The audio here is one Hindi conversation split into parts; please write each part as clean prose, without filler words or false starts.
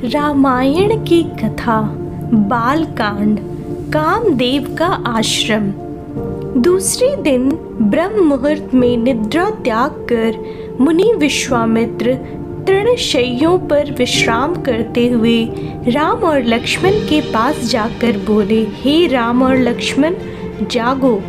रामायण की कथा। बालकांड। कामदेव का आश्रम। दूसरे दिन ब्रह्म मुहूर्त में निद्रा त्याग कर मुनि विश्वामित्र तृणशय्यों पर विश्राम करते हुए राम और लक्ष्मण के पास जाकर बोले, हे राम और लक्ष्मण, जागो,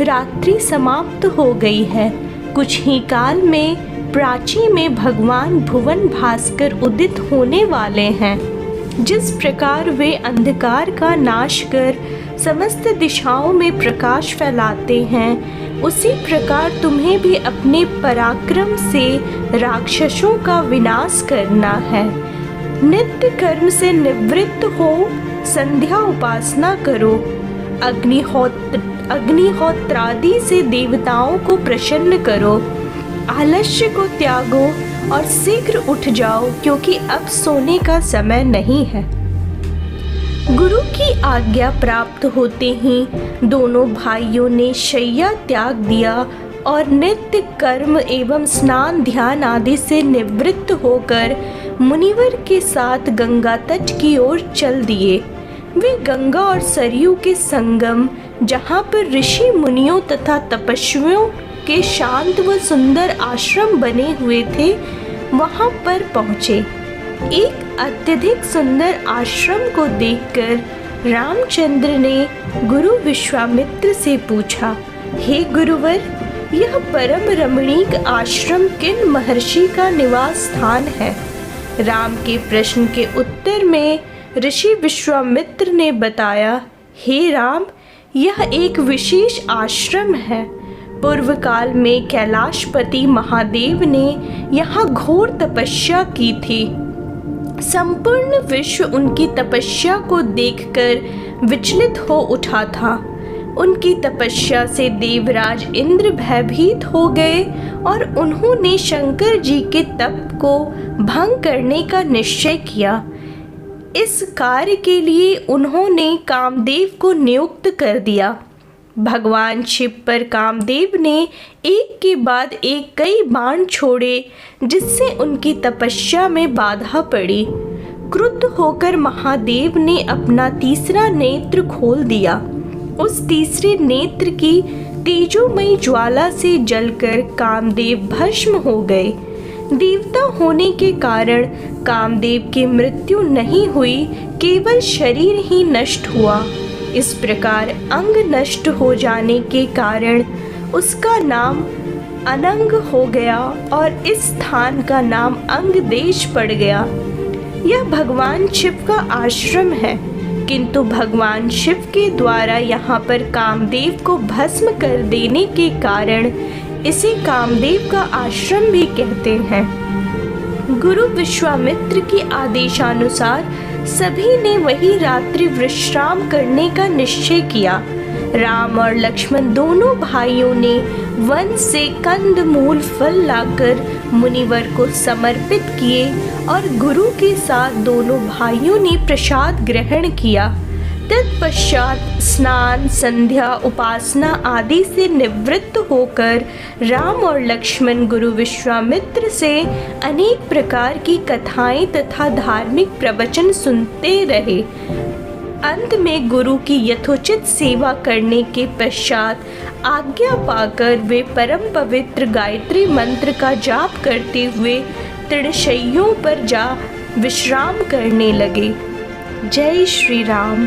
रात्रि समाप्त हो गई है। कुछ ही काल में प्राची में भगवान भुवन भास्कर उदित होने वाले हैं। जिस प्रकार वे अंधकार का नाश कर समस्त दिशाओं में प्रकाश फैलाते हैं, उसी प्रकार तुम्हें भी अपने पराक्रम से राक्षसों का विनाश करना है। नित्य कर्म से निवृत्त हो संध्या उपासना करो। अग्निहोत्रादि से देवताओं को प्रसन्न करो। आलस्य को त्यागो और शीघ्र उठ जाओ, क्योंकि अब सोने का समय नहीं है। गुरु की आज्ञा प्राप्त होते ही दोनों भाइयों ने शय्या त्याग दिया और नित्य कर्म एवं स्नान ध्यान आदि से निवृत्त होकर मुनिवर के साथ गंगा तट की ओर चल दिए। वे गंगा और सरयू के संगम, जहाँ पर ऋषि मुनियों तथा तपस्वियों के शांत व सुंदर आश्रम बने हुए थे, वहां पर पहुँचे। एक अत्यधिक सुंदर आश्रम को देखकर रामचंद्र ने गुरु विश्वामित्र से पूछा, हे गुरुवर, यह परम रमणीक आश्रम किन महर्षि का निवास स्थान है? राम के प्रश्न के उत्तर में ऋषि विश्वामित्र ने बताया, हे राम, यह एक विशेष आश्रम है। पूर्व काल में कैलाशपति महादेव ने यहाँ घोर तपस्या की थी। संपूर्ण विश्व उनकी तपस्या को देखकर विचलित हो उठा था। उनकी तपस्या से देवराज इंद्र भयभीत हो गए और उन्होंने शंकर जी के तप को भंग करने का निश्चय किया। इस कार्य के लिए उन्होंने कामदेव को नियुक्त कर दिया। भगवान शिव पर कामदेव ने एक के बाद एक कई बाण छोड़े, जिससे उनकी तपस्या में बाधा पड़ी। क्रुद्ध होकर महादेव ने अपना तीसरा नेत्र खोल दिया। उस तीसरे नेत्र की तेजोमयी ज्वाला से जलकर कामदेव भस्म हो गए। देवता होने के कारण कामदेव की मृत्यु नहीं हुई, केवल शरीर ही नष्ट हुआ। इस प्रकार अंग नष्ट हो जाने के कारण उसका नाम अनंग हो गया और इस स्थान का नाम अंग देश पड़ गया। यह भगवान शिव का आश्रम है, किंतु भगवान शिव के द्वारा यहाँ पर कामदेव को भस्म कर देने के कारण इसे कामदेव का आश्रम भी कहते हैं। गुरु विश्वामित्र के आदेशानुसार सभी ने वही रात्रि विश्राम करने का निश्चय किया। राम और लक्ष्मण दोनों भाइयों ने वन से कंद मूल फल लाकर मुनिवर को समर्पित किए और गुरु के साथ दोनों भाइयों ने प्रसाद ग्रहण किया। तत्पश्चात स्नान, संध्या, उपासना आदि से निवृत्त होकर राम और लक्ष्मण गुरु विश्वामित्र से अनेक प्रकार की कथाएं तथा धार्मिक प्रवचन सुनते रहे। अंत में गुरु की यथोचित सेवा करने के पश्चात आज्ञा पाकर वे परम पवित्र गायत्री मंत्र का जाप करते हुए तृणशय्यों पर जा विश्राम करने लगे। जय श्री राम।